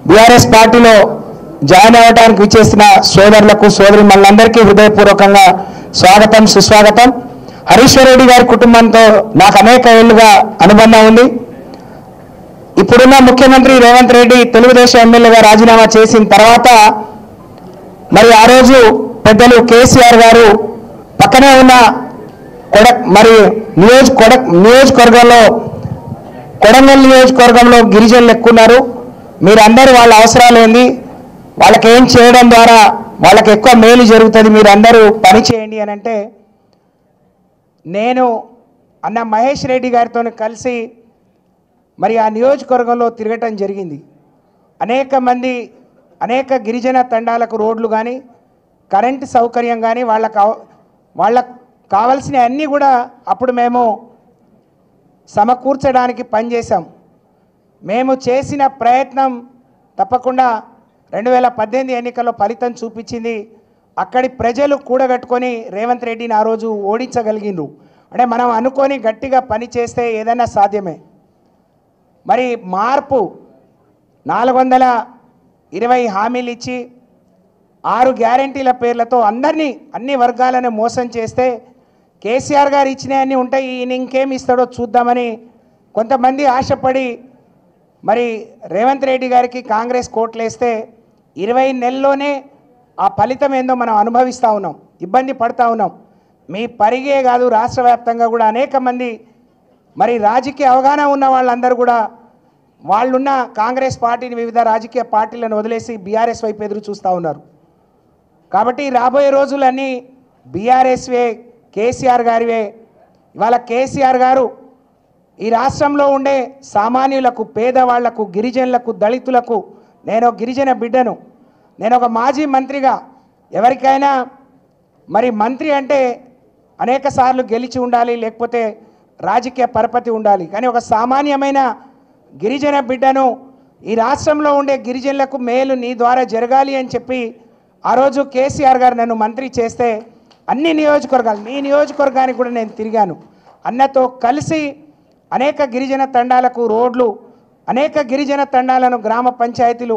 BRS పార్టీలో join అవ్వడానికి విచ్చేసిన సోదరులకు సోదరిమణులందరికీ హృదయపూర్వకంగా స్వాగతం సుస్వాగతం. హరీశ్వర్ రెడ్డి గారి కుటుంబంతో నాకు అనేక ఏళ్లుగా అనుబంధం ఉంది. ఇప్పుడున్న ముఖ్యమంత్రి రేవంత్ రెడ్డి తెలుగుదేశం ఎమ్మెల్యేగా రాజీనామా చేసిన తర్వాత మరి ఆ రోజు పెద్దలు కేసీఆర్ గారు పక్కనే ఉన్న నియోజకవర్గంలో కొడంగల్ నియోజకవర్గంలో గిరిజనులు ఎక్కున్నారు. మీరందరూ వాళ్ళ అవసరాలు ఏంది, వాళ్ళకి ఏం చేయడం ద్వారా వాళ్ళకి ఎక్కువ మేలు జరుగుతుంది, మీరందరూ పని చేయండి అని అంటే నేను అన్న మహేష్ రెడ్డి గారితో కలిసి మరి ఆ నియోజకవర్గంలో తిరగటం జరిగింది. అనేక గిరిజన తండాలకు రోడ్లు కానీ కరెంటు సౌకర్యం కానీ వాళ్ళకు కావాల్సిన అన్నీ కూడా అప్పుడు మేము సమకూర్చడానికి పనిచేసాం. మేము చేసిన ప్రయత్నం తప్పకుండా 2018 ఎన్నికల్లో ఫలితం చూపించింది. అక్కడి ప్రజలు కూడగట్టుకొని రేవంత్ రెడ్డిని ఆ రోజు ఓడించగలిగిండ్రు. అంటే మనం అనుకొని గట్టిగా పని చేస్తే ఏదైనా సాధ్యమే. మరి మార్పు 420 హామీలు ఇచ్చి 6 గ్యారంటీల పేర్లతో అన్ని వర్గాలను మోసం చేస్తే కేసీఆర్ గారు ఇచ్చినవన్నీ ఉంటాయి, ఈయన ఇంకేమి ఇస్తాడో చూద్దామని కొంతమంది ఆశపడి మరి రేవంత్ రెడ్డి గారికి కాంగ్రెస్ కోట్లేస్తే 20 నెలల్లోనే ఆ ఫలితం ఏందో మనం అనుభవిస్తూ ఉన్నాం, ఇబ్బంది పడుతూ ఉన్నాం. మీ పరిగే కాదు, రాష్ట్ర వ్యాప్తంగా కూడా అనేక మంది మరి రాజకీయ అవగాహన ఉన్న వాళ్ళందరూ కూడా వాళ్ళున్న కాంగ్రెస్ పార్టీని వివిధ రాజకీయ పార్టీలను వదిలేసి బీఆర్ఎస్ వైపు ఎదురు చూస్తూ ఉన్నారు. కాబట్టి రాబోయే రోజులన్నీ బీఆర్ఎస్వే, కేసీఆర్ గారివే. ఇవాళ కేసీఆర్ గారు ఈ రాష్ట్రంలో ఉండే సామాన్యులకు, పేదవాళ్లకు, గిరిజనులకు, దళితులకు, నేను గిరిజన బిడ్డను, నేను ఒక మాజీ మంత్రిగా ఎవరికైనా మరి మంత్రి అంటే అనేక సార్లు గెలిచి ఉండాలి, లేకపోతే రాజకీయ పరపతి ఉండాలి. కానీ ఒక సామాన్యమైన గిరిజన బిడ్డను, ఈ రాష్ట్రంలో ఉండే గిరిజనులకు మేలు నీ ద్వారా జరగాలి అని చెప్పి ఆ రోజు కేసీఆర్ గారు నన్ను మంత్రి చేస్తే అన్ని నియోజకవర్గాలు, మీ నియోజకవర్గానికి కూడా నేను తిరిగాను. అన్నతో కలిసి అనేక గిరిజన తండాలకు రోడ్లు, అనేక గిరిజన తండాలను గ్రామ పంచాయతీలు,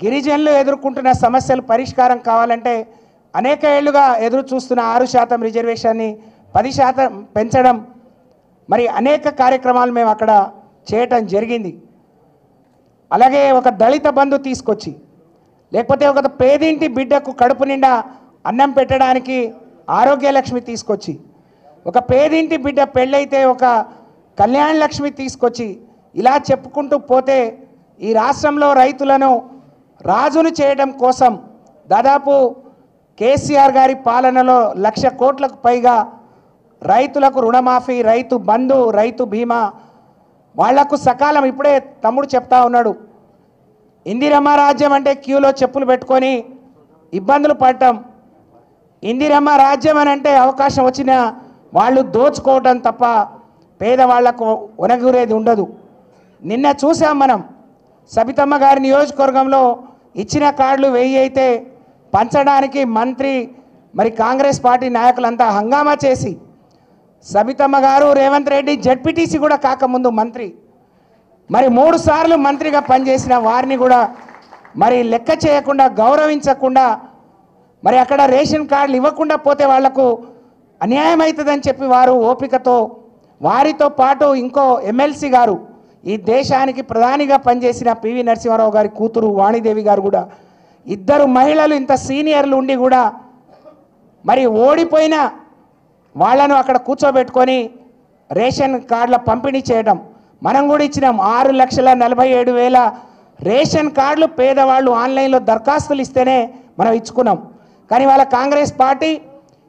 గిరిజనులు ఎదుర్కొంటున్న సమస్యలు పరిష్కారం కావాలంటే అనేక ఏళ్లుగా ఎదురు చూస్తున్న 6% రిజర్వేషన్ని 10% పెంచడం, మరి అనేక కార్యక్రమాలు మేము అక్కడ చేయటం జరిగింది. అలాగే ఒక దళిత బంధు తీసుకొచ్చి, లేకపోతే ఒక పేదింటి బిడ్డకు కడుపు నిండా అన్నం పెట్టడానికి ఆరోగ్య లక్ష్మి తీసుకొచ్చి, ఒక పేదింటి బిడ్డ పెళ్ళైతే ఒక కళ్యాణ లక్ష్మి తీసుకొచ్చి, ఇలా చెప్పుకుంటూ పోతే ఈ రాష్ట్రంలో రైతులను రాజును చేయడం కోసం దాదాపు కేసీఆర్ గారి పాలనలో 1,00,000 కోట్లకు పైగా రైతులకు రుణమాఫీ, రైతు బంధు, రైతు బీమా, వాళ్లకు సకాలం. ఇప్పుడే తమ్ముడు చెప్తా ఉన్నాడు, ఇందిరమ్మ రాజ్యం అంటే క్యూలో చెప్పులు పెట్టుకొని ఇబ్బందులు పడటం. ఇందిరమ్మ రాజ్యం అని అంటే అవకాశం వచ్చిన వాళ్ళు దోచుకోవటం తప్ప పేదవాళ్లకు ఒనగూరేది ఉండదు. నిన్న చూసాం మనం, సబితమ్మ గారి నియోజకవర్గంలో ఇచ్చిన కార్డులు 1000 అయితే పంచడానికి మంత్రి మరి కాంగ్రెస్ పార్టీ నాయకులంతా హంగామా చేసి, సబితమ్మ గారు రేవంత్ రెడ్డి జడ్పీటీసీ కూడా కాకముందు మంత్రి, మరి 3 సార్లు మంత్రిగా పనిచేసిన వారిని కూడా మరి లెక్క చేయకుండా, గౌరవించకుండా, మరి అక్కడ రేషన్ కార్డులు ఇవ్వకుండా పోతే వాళ్లకు అన్యాయం అవుతుందని చెప్పి వారు ఓపికతో, వారితో పాటు ఇంకో ఎమ్మెల్సీ గారు, ఈ దేశానికి ప్రధానిగా పనిచేసిన పివి నరసింహారావు గారి కూతురు వాణిదేవి గారు కూడా, 2 మహిళలు ఇంత సీనియర్లు ఉండి కూడా మరి ఓడిపోయిన వాళ్లను అక్కడ కూర్చోబెట్టుకొని రేషన్ కార్డుల పంపిణీ చేయడం. మనం కూడా ఇచ్చినాం 6,47,000 రేషన్ కార్డులు. పేదవాళ్ళు ఆన్లైన్లో దరఖాస్తులు ఇస్తేనే మనం ఇచ్చుకున్నాం. కానీ వాళ్ళ కాంగ్రెస్ పార్టీ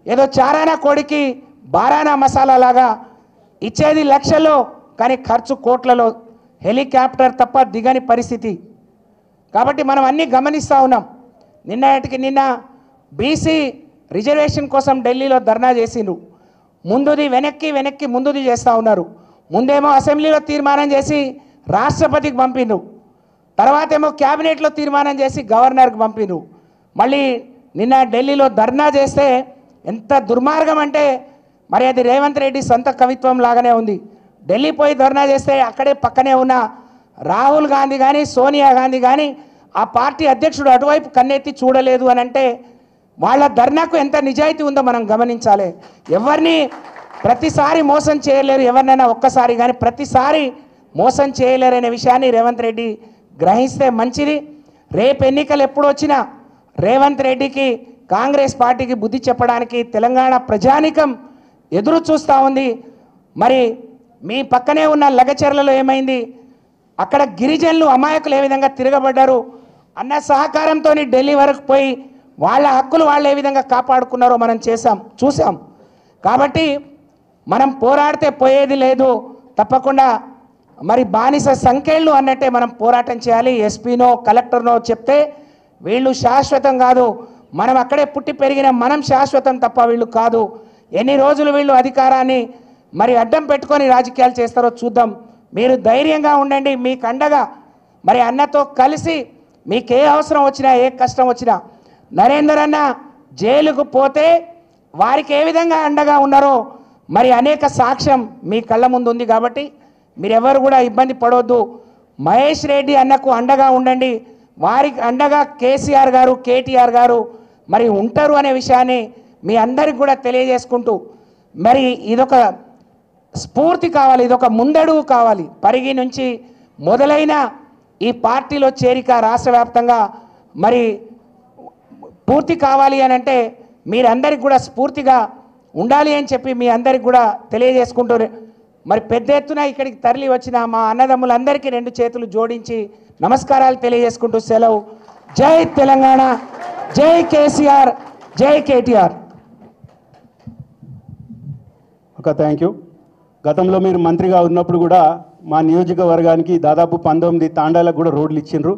ఏదో చారానా కోడికి బారానా మసాలా లాగా ఇచ్చేది లక్షల్లో, కానీ ఖర్చు కోట్లలో, హెలికాప్టర్ తప్ప దిగని పరిస్థితి. కాబట్టి మనం అన్నీ గమనిస్తూ ఉన్నాం. నిన్న బీసీ రిజర్వేషన్ కోసం ఢిల్లీలో ధర్నా చేసిండ్రు. ముందుది వెనక్కి ముందుది చేస్తూ ఉన్నారు. ముందేమో అసెంబ్లీలో తీర్మానం చేసి రాష్ట్రపతికి పంపిండ్రు, తర్వాత ఏమో క్యాబినెట్లో తీర్మానం చేసి గవర్నర్కి పంపిండ్రు. మళ్ళీ నిన్న ఢిల్లీలో ధర్నా చేస్తే ఎంత దుర్మార్గం అంటే మరి అది రేవంత్ రెడ్డి సొంత కవిత్వం లాగానే ఉంది. ఢిల్లీ పోయి ధర్నా చేస్తే అక్కడే పక్కనే ఉన్న రాహుల్ గాంధీ కానీ, సోనియా గాంధీ కానీ, ఆ పార్టీ అధ్యక్షుడు అటువైపు కన్నెత్తి చూడలేదు అని అంటే వాళ్ళ ధర్నాకు ఎంత నిజాయితీ ఉందో మనం గమనించాలి. ఎవరిని ప్రతిసారి మోసం చేయలేరు, ఎవరినైనా ఒక్కసారి కానీ ప్రతిసారి మోసం చేయలేరు అనే విషయాన్ని రేవంత్ రెడ్డి గ్రహిస్తే మంచిది. రేపు ఎన్నికలు ఎప్పుడు వచ్చినా రేవంత్ రెడ్డికి కాంగ్రెస్ పార్టీకి బుద్ధి చెప్పడానికి తెలంగాణ ప్రజానికం ఎదురు చూస్తూ ఉంది. మరి మీ పక్కనే ఉన్న లగచర్లలో ఏమైంది, అక్కడ గిరిజనులు అమాయకులు ఏ విధంగా తిరగబడ్డారు అన్న సహకారంతో ఢిల్లీ వరకు పోయి వాళ్ళ హక్కులు వాళ్ళు ఏ విధంగా కాపాడుకున్నారో మనం చూసాం. కాబట్టి మనం పోరాడితే పోయేది లేదు, తప్పకుండా మరి బానిస సంఖ్యలు అన్నట్టే మనం పోరాటం చేయాలి. ఎస్పీనో కలెక్టర్నో చెప్తే వీళ్ళు శాశ్వతం కాదు, మనం అక్కడే పుట్టి పెరిగిన మనం శాశ్వతం తప్ప వీళ్ళు కాదు. ఎన్ని రోజులు వీళ్ళు అధికారాన్ని మరి అడ్డం పెట్టుకొని రాజకీయాలు చేస్తారో చూద్దాం. మీరు ధైర్యంగా ఉండండి, మీకు అండగా మరి అన్నతో కలిసి మీకు ఏ అవసరం వచ్చినా ఏ కష్టం వచ్చినా నరేందర్ అన్న జైలుకు పోతే వారికి ఏ విధంగా అండగా ఉన్నారో మరి అనేక సాక్ష్యం మీ కళ్ళ ముందు ఉంది. కాబట్టి మీరెవరు కూడా ఇబ్బంది పడవద్దు. మహేష్ రెడ్డి అన్నకు అండగా ఉండండి, వారికి అండగా కేసీఆర్ గారు కేటీఆర్ గారు మరి ఉంటారు అనే విషయాన్ని మీ అందరికి కూడా తెలియజేసుకుంటూ మరి ఇదొక స్ఫూర్తి కావాలి, ఇదొక ముందడుగు కావాలి. పరిగి నుంచి మొదలైన ఈ పార్టీలో చేరిక రాష్ట్ర వ్యాప్తంగా మరి పూర్తి కావాలి అని అంటే మీరందరికి కూడా స్ఫూర్తిగా ఉండాలి అని చెప్పి మీ అందరికి కూడా తెలియజేసుకుంటూ మరి పెద్ద ఎత్తున ఇక్కడికి తరలి వచ్చిన మా అన్నదమ్ములందరికీ 2 చేతులు జోడించి నమస్కారాలు తెలియజేసుకుంటూ సెలవు. జై తెలంగాణ, జై కేసీఆర్, జై కేటీఆర్. Thank you. గతంలో మీరు మంత్రిగా ఉన్నప్పుడు కూడా మా నియోజకవర్గానికి దాదాపు 19 తాండాలకు కూడా రోడ్లు ఇచ్చిండ్రు.